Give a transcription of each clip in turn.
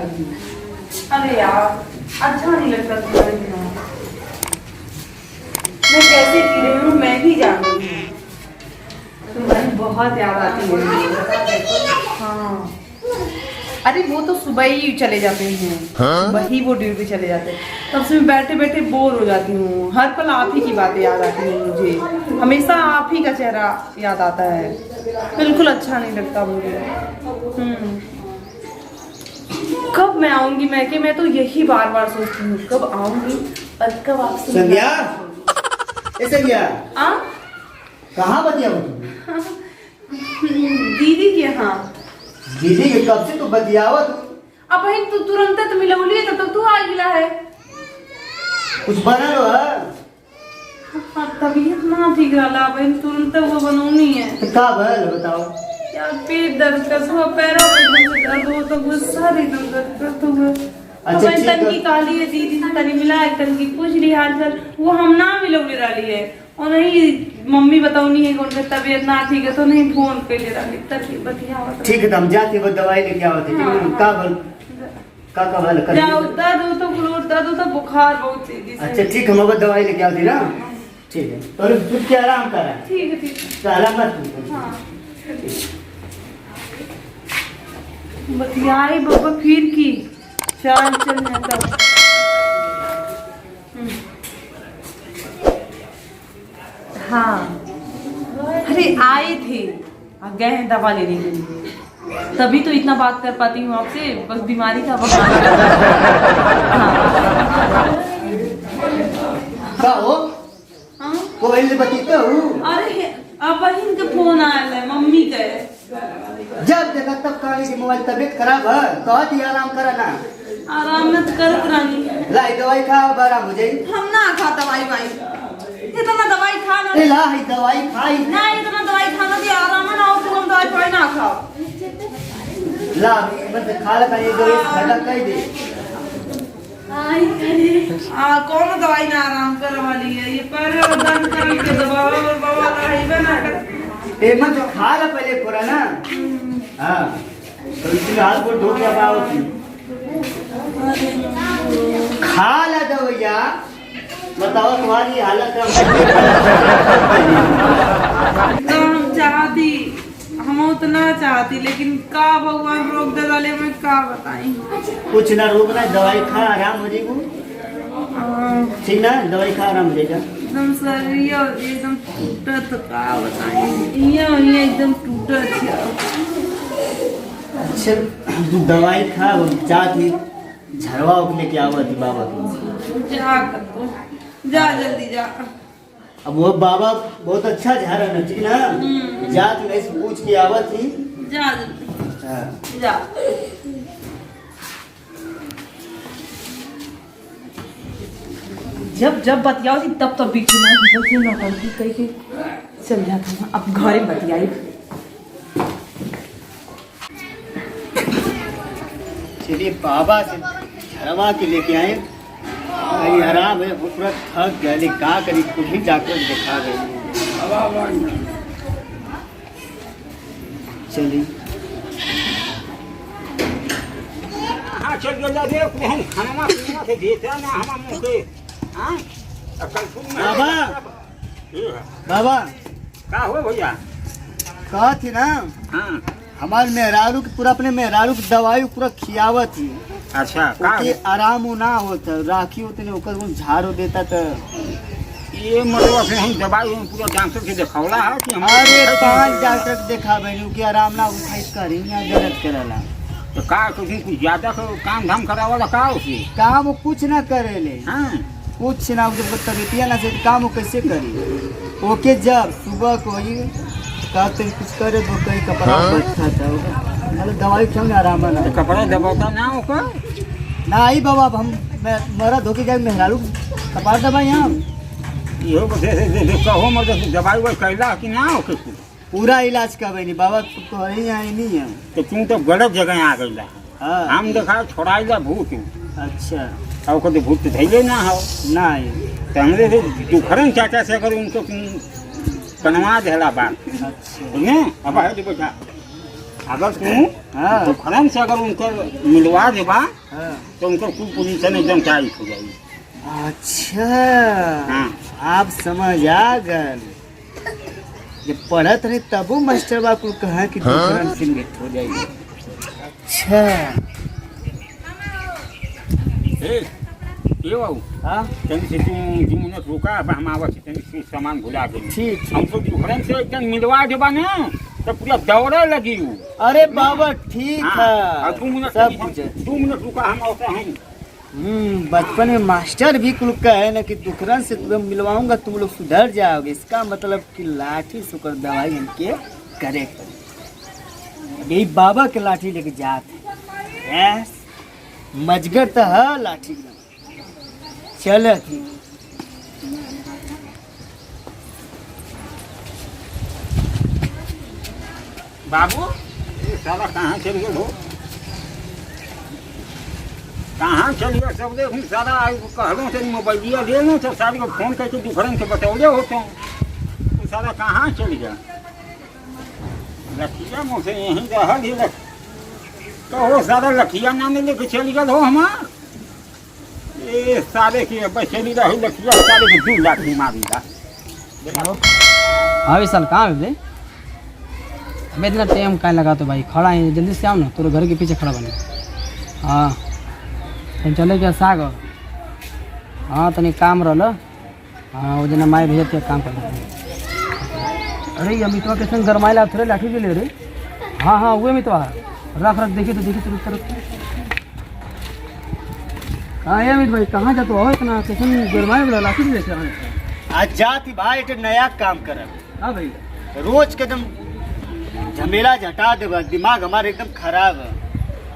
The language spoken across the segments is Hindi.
रही हूँ। अरे यार अच्छा नहीं लगता तुम्हारे बिना। मैं कैसे पी रही हूँ मैं भी जान रही हूँ। तुम्हारी बहुत याद आती है। हाँ अरे वो तो सुबह ही चले जाते हैं, वही वो ड्यूटी चले जाते हैं, तब से मैं बैठे बैठे बोर हो जाती हूँ। हर पल आप ही की बातें याद आती हैं मुझे, हमेशा आप ही का चेहरा याद आता है। बिल्कुल अच्छा नहीं लगता मुझे। कब मैं आऊंगी मैके, मैं तो यही बार बार सोचती हूँ कब आऊंगी और कब आपसे संज्ञा ए संज्ञा कहाँ बतिया हो तुम? दीदी के यहाँ। दीदी के कब से तो बतियावत? अब बहन तू तुरंत तो मिलौली है, तब तू आ गिला है। कुछ बना लो है? तबीयत ना ठीक रहा बहन, तुरंत वो बनौनी है। तो का भल बताओ? यार पेट दर्द कर हुआ, पैरों में दर्द हो तो गुस्सा नहीं दर्द कर हुआ। अच्छा ठीक है। तनकी काली है दीदी से तनी मिला है, तनकी पूछ ली हाल चाल, वो हम ना मिलौली रही है और नहीं मम्मी बताऊनी है कौन तबीयत ना ठीक है तो नहीं फोन पे ले रही तभी बतिया। ठीक है तो हम जाते वो दवाई लेके आवते। ठीक है का भल का भल कर जाओ। दर्द हो तो फ्लोर दर्द हो तो बुखार बहुत तेजी से। अच्छा ठीक है, हम वो दवाई लेके आवती ना। ठीक है और कुछ के आराम करा। ठीक है ठीक है। तो आराम मत। हाँ बतियाई बाबा फिर की चल चल तब। हाँ अरे आए थे गए हैं दवा लेने के लिए, तभी तो इतना बात कर पाती हूँ आपसे, बस बीमारी का बहाना। का हो हाँ कोई से बतीता हूँ? अरे अब बहन का फोन आया है मम्मी का। जब देखा तब कहानी की मोबाइल तबीयत खराब है कहत ही आराम करा ना। आराम न करत रानी। लाई दवाई खा आराम हो जाई। हम ना खा दवाई भाई, इतना दवाई खा ना। ए ला ही दवाई खाई ना इतना दवाई खाना भी आराम है ना हो तो हम दवाई थोड़ी ना खाओ। ला बस खा ला ये दवाई फायदा कह दे। कौन दवाई ना आराम कर वाली है, ये पर दर्द करने के दवा और बाबा रही बना कर। ए मत खा ला पहले पूरा ना। हां तो इसलिए हाथ को धो के आओ खा ला दवाइया। बताओ तुम्हारी हालत हम चाहती, हम उतना चाहती लेकिन का भगवान रोक दे डाले, मैं का बताई। कुछ ना रोकना, दवाई खा आराम हो जाएगा। ठीक ना दवाई खा आराम हो जाएगा। एकदम शरीर एकदम टूटत, का बताई ये एकदम टूटत है। अच्छा तू दवाई खा जाती झरवा लेके आवत बाबा को। जा कर जा जल्दी जा। अब वो बाबा बहुत अच्छा झारा न ठीक ना। जात में से पूछ के आवत थी। जा जल्दी हाँ। जा। जब जब बतियाओ थी तब तब बीच में बोलती नौटंकी कही के चल जाता हूँ। अब घरे बतियाई चलिए बाबा से झरवा के लेके आए। अरे आराम है वो पूरा थक गए का करी कुछ भी डॉक्टर दिखा गए। चलिए हाँ चल गया रे हम खाना पीना से देते ना हम मुके। हां बाबा बाबा का हो भैया? कहा थी ना हां हमारे मेहरारू के पूरा अपने मेहरारू की दवाई पूरा खियावत थी। अच्छा का आराम ना होता राखी होते ने ओकर झाड़ो देता तो ये मतलब से हम दवाई पूरा डॉक्टर के दिखौला है कि हमारे 5 डॉक्टर के दिखावे कि आराम ना उठाई करी ना दर्द करला। तो का कुछ ज्यादा काम धाम करावाला का उसे काम कुछ ना करेले। हां कुछ ना जब तबीयत ना से काम वो कैसे करी। ओके जब सुबह को ही कहते कुछ करे तो कहीं कपड़ा बैठा था मतलब दवाई क्यों ना आराम ना कपड़ा दबाता ना ओका ना आई बाबा। हम मरा धोके जाए मेहरारू कपार दबाई हम इहो दे कहो मत दवाई वो कैला कि ना ओके पूरा इलाज का बनी बाबा तो ही आई नहीं है। तो तू तो गलत जगह आ गईला। हां हम देखा छोड़ाईला भूत। अच्छा और कभी भूत धैले ना हो ना तो हमरे से दुखरन चाचा से अगर उनको बनवा देला बात। अच्छा ने अब है बैठा अगर तू हाँ दुखरन से अगर उनकर मिलवा देबा हाँ तो उनकर कुल पोजीशन एकदम टाइट हो जाएगी। अच्छा हाँ। आप समझ आ गए। जब पढ़त रहे तबो मास्टर बाबू कहा कि दुखरन से मिट हो जाएगी। अच्छा ये बाबू हाँ तनी से तू मिनट रुका अब हम आवत छी, तनी से सामान भुला गए। ठीक ठीक। हमको दुखरन से एकदम मिलवा देबा ना तो पूरा दौड़े लगी हूँ। अरे बाबा ठीक हाँ, है और 2 मिनट सब कुछ है। 2 मिनट रुका हम आवते हैं। बचपन में मास्टर भी कुल कहे ना कि दुखरन से तुम्हें मिलवाऊंगा तुम लोग सुधर जाओगे। इसका मतलब कि लाठी से कर दवाई इनके करे। यही बाबा के लाठी लेके जाते हैं। मजगर तो है लाठी चल थी। बाबू ये साला कहाँ चल गए हो? कहाँ चल गया सब देखूँ सारा कहलों से मोबाइलिया ले लो तो सारी को फोन करके दुखरन से बतौले होते हैं तो सारा कहाँ चल गया? लखिया मुझसे यहीं रहल ही तो हो सारा लखिया नाम लेके चल गया हो हमार। ये सारे की बचेली रही लखिया सारे के 2 लाख बीमारी था। हाँ विशाल कहाँ है बे? अबे इतना टाइम का लगा तो भाई खड़ा है, जल्दी से आओ ना, तेरे घर के पीछे खड़ा बने। हाँ तुम चले क्या साग? हाँ तनी काम रहा। हाँ वो जना माए भेजते काम कर। अरे अमितवा के संग गरमाइला थोड़े लाठी भी ले रे। हाँ हाँ वो अमितवा रख रख देखी तो तरफ। हाँ ये अमित भाई कहाँ जाते हो इतना कैसे गरमाए वाला लाठी भी लेते? आज जाती भाई एक नया काम कर। हाँ भाई रोज के एकदम झमेला झटा देगा, दिमाग हमारे एकदम खराब है।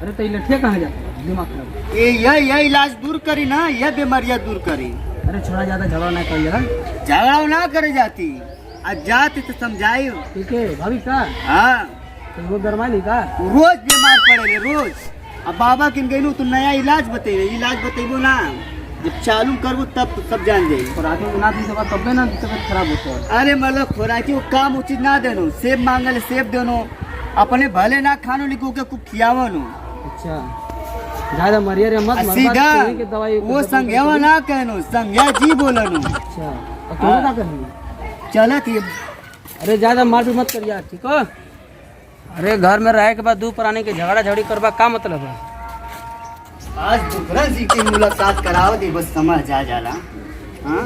अरे तो ये लठिया कहाँ जाते हो? दिमाग खराब। यह इलाज दूर करी ना, यह बीमारियां दूर करी। अरे छोड़ा ज़्यादा झगड़ा ना कर यार। झगड़ा ना करे जाती। आज जाती तो समझाई। ठीक है भाभी का? हाँ तो वो गरमाई का? रोज बीमार पड़े रोज। अब बाबा किन गई तो नया इलाज बतेबे। इलाज बतेबो ना जब चालू करबो तब तो सब जान जाई। खुराकी में ना दी तो तब ना तबियत खराब होता है। अरे मतलब खुराकी वो काम उचित ना देनो, सेब मांगले सेब देनो, अपने भले ना खानो लिखो के कुछ खियावनो। अच्छा ज्यादा मरिया रे मत सीधा के दवाई वो संज्ञावा ना कहनो, संज्ञा जी बोलनो। अच्छा और तुम क्या करनी? चलत ये अरे ज्यादा मारपीट मत कर यार, ठीक है? अरे घर में रहे के बाद दू पुराने के झगड़ा झगड़ी करवा का मतलब है? आज दुखरन जी की मुलाकात कराओ दे बस समझ आ जाला। हाँ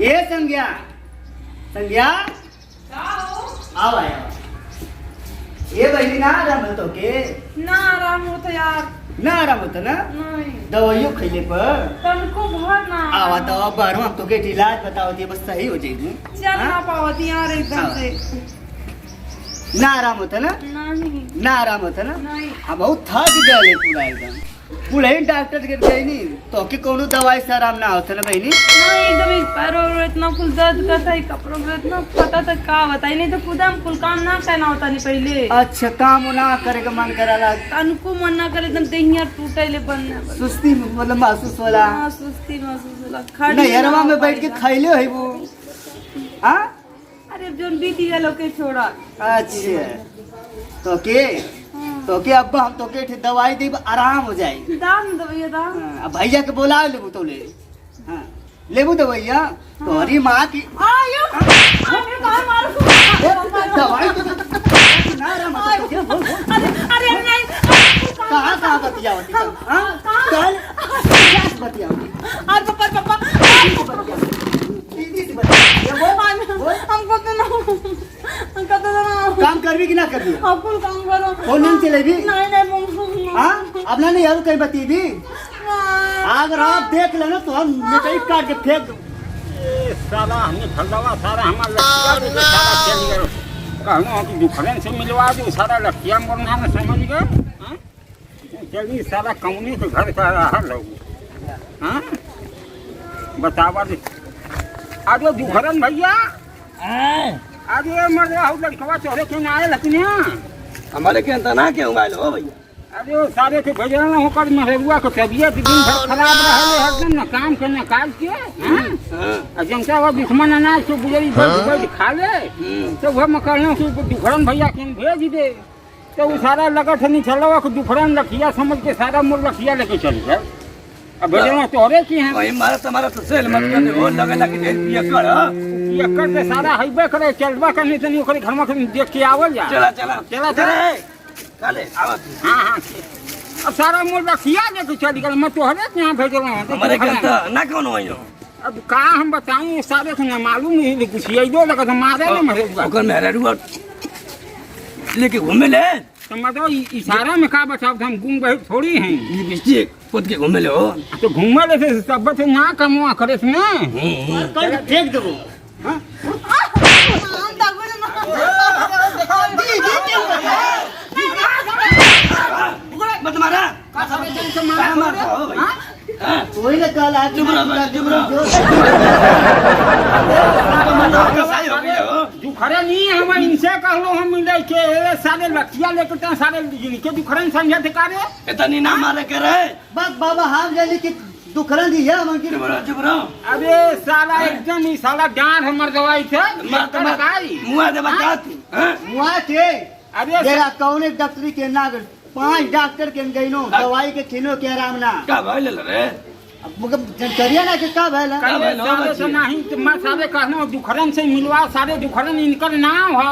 ये संज्ञा संज्ञा आओ आया। ये बहनी ना आराम तो के ना आराम होता यार। ना आराम होता ना नहीं दवाइयों खैले पर तनको भर ना आवा दवा बार हम तो के इलाज बताओ दे बस सही हो जाएगी। चल ना पावती यार एकदम से। ना आराम होता ना नहीं ना आराम होता ना। नहीं अब बहुत थक गए पूरा एकदम। पूरा ही डॉक्टर के गई नहीं तो कि कोनो दवाई से आराम ना होता ना बहनी। नहीं एकदम एक पैरों और इतना कुल दर्द करता है, कपड़ों में इतना पता तक का बताई नहीं तो खुद हम कुल काम ना करना होता नहीं पहले। अच्छा काम ना करे का मन कराला, तनको मन ना करे एकदम देहिया टूटे ले बनने सुस्ती मतलब महसूस होला। हाँ सुस्ती महसूस होला। खड़ी नहरवा ना में हो बैठ के पाएगा। खैले है वो। हाँ अरे जोन बीती गया लोग के छोड़ा। अच्छा तो के अब्बा हम तो के दवाई दी आराम हो जाए। दाम दवाइया दाम। अब भैया के बोला लेबू तो ले। हाँ लेबू दवाइया तो हरी माँ की आयो अरे कहां मारो दवाई ना आराम होता तो क्या बोल अरे नहीं कहाँ बतियावती हाँ कल बतियावती अरे पापा दीदी से बतिया बोल हमको तो ना काम करबी कि ना करबी? अपन काम करो। फोन नहीं चलेगी? नहीं हाँ अब ना नहीं यार कहीं बती दी। अगर आप देख लेना तो हम मिठाई काट के फेंक। साला हमने फलवा सारा हमारा लड़किया भी सारा चल गया। कहूँ कि दुखरन से मिलवा दो सारा लड़किया मरना में समझ गए। चलिए सारा कौने के घर का रहा लोग। हाँ बतावा दे। अरे दुखरन भैया अरे मर रहा हूँ लड़कवा तोहरे के ना आए लखने हमारे के अंत ना क्यों आए हो भैया? अरे वो सारे के भेज रहा होकर महेरुआ को तबियत दिन भर खराब रहे हरदम न काम के न काज के। हाँ जनता वो दुश्मन अनाज से गुजरी बैठ खा ले तो वह मैं कहना कि दुखरन भैया के भेज दे तो वो सारा लगा था नहीं चला कि दुखरन रखिया समझ के सारा मोर रखिया लेके चल गया। अब बेटे तोरे की हैं भाई मारा तुम्हारा तो सेल मत कर हो लगे लगे ढेर पिया कर ये कर दे सारा हइबे करे चलबा करनी तनी ओकरे घर में देख के आवल जा। चला चला चला चला काले आवत हां हां अब सारा मोर रखिया लेके चल गया। मैं तोहरे के यहाँ भेजल हूं हमारे घर तो ना कौन होइयो अब का हम बताऊं सारे के ना मालूम नहीं कुछ ये दो लगा मारे ना मरे ओकर मेरा रुआ लेके घूमे ले तो मतलब इशारा में का बताओ हम गुम गए थोड़ी हैं ये मिस्टेक खुद के घूमे ले हो तो घूमे ले से सब से ना कमवा करे से ना कर फेंक दो हां मत मारा का सब जन से मारा हो भाई वही ना कल आज चुप रहो दुखरे नहीं हम इनसे कहलो हम मिले के सारे लठिया लेके तो सारे के दुखरन समझे थे का रे इतनी ना मारे करे बस बाबा हम जाने की दुखरन दी है मन की चुप रहो अबे साला एकदम ही साला डांड हमर दवाई थे मार तो मार मुआ दे बता तू हां मुआ के अबे तेरा कौने डॉक्टरी के ना 5 डॉक्टर के गइनो दवाई के खिनो के आराम ना का भइल रे अब करिया ना के का भइल सारे से नहीं तो मैं सारे कहनो दुखरन से मिलवा सारे दुखरन इनकर नाम हो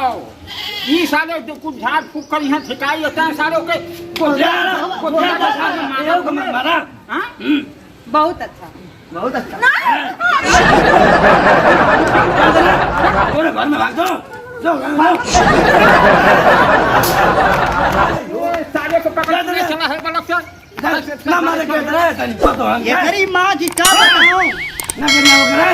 ई साले तो कुछ झाड़ फूक कर यहाँ ठिकाई होता है सारे के मारा हां बहुत अच्छा बहुत अच्छा तोरे घर में भाग दो जो सारे को पकड़ के चला है बलक से ना मारे के रे तनी पतो ये करी मां की का बताऊं ना करना हो करे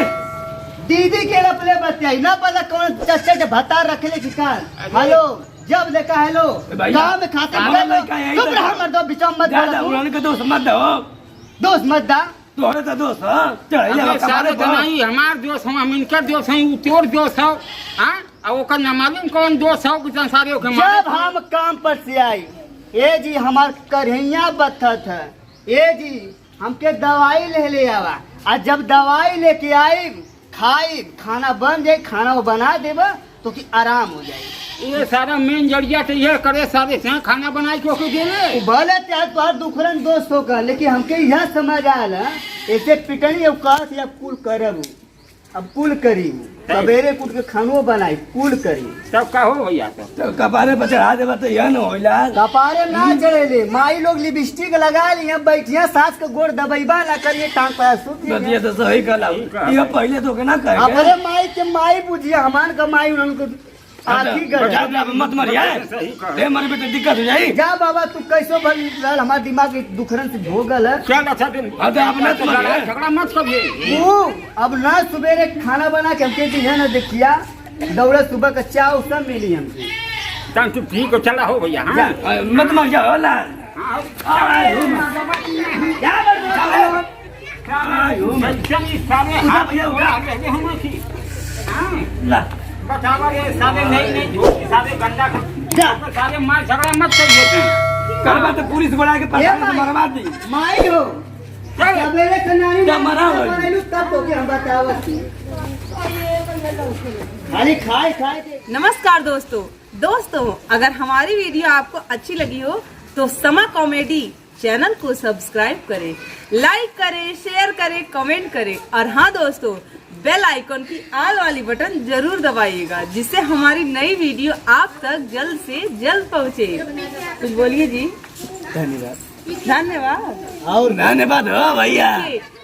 दीदी के लपले बतियाई ना पता कौन चच्चे के भत्ता रखले की का हेलो जब देखा हेलो गांव में खाते चुप रह मर दो बिचम मत ज्यादा उड़ाने के दोस्त मत दो दोस्त मत दा तोरे तो दोस्त हां चढ़ जा सारे तो नहीं हमार दोस्त हम इनकर दोस्त हैं तोर दोस्त हो हां और ओकर न मालूम कौन दोस्त हो कि सारे के जब हम काम पर से आई ए जी हमार करहिया बथत है ए जी हमके दवाई ले आवा आ जब दवाई लेके आई खाई खाना बन जाए खाना वो बना देबा तो कि आराम हो जाए ये सारा मेन जड़िया तो ये करे सारे से खाना बना के ओके दे ले भले त्याग तो दुखरन दोस्त होगा लेकिन हमके यह समझ आला ऐसे पिटनी अवकाश या कुल करब अब कुल करी सवेरे कुट के खानो बनाई कुल करी तब का हो भैया तो कपारे पर चढ़ा देबा तो यह न होइला कपारे ना चढ़ेले माई लोग लिपस्टिक लगा ली बैठिया सास के गोड़ दबैबा ना करिए टांग पर सूत बतिया तो सही कहला ये पहले तो के ना कहे अपने माई के माई बुझिया हमान का माई उनको आखी कर मत मरिया रे मरे पे तो दिक्कत हो जाई जा बाबा तू कैसो भल हमार दिमाग दुखरन से भोगल है क्या अच्छा दिन अब अपना तो झगड़ा मत करिए तू अब ना सवेरे खाना बना के हमके दिया ना देखिया दौड़ा सुबह का चाय सब मिली हमसे तन तू ठीक हो चला हो भैया हां मत मर जा होला बतावा ये सारे नहीं झूठ सारे गंदा सारे मार झगड़ा मत करिए करबा तो पुलिस बुला के पता मरवा दी माई हो सवेरे के नानी क्या मरा हो? तब तो के हम बतावत खाली खाए खाए के नमस्कार दोस्तों अगर हमारी वीडियो आपको अच्छी लगी हो तो समा कॉमेडी चैनल को सब्सक्राइब करें, लाइक करें, शेयर करें, कमेंट करें और हाँ दोस्तों बेल आइकॉन की ऑल वाली बटन जरूर दबाइएगा जिससे हमारी नई वीडियो आप तक जल्द से जल्द पहुँचे। कुछ बोलिए जी। धन्यवाद धन्यवाद और धन्यवाद हो भैया।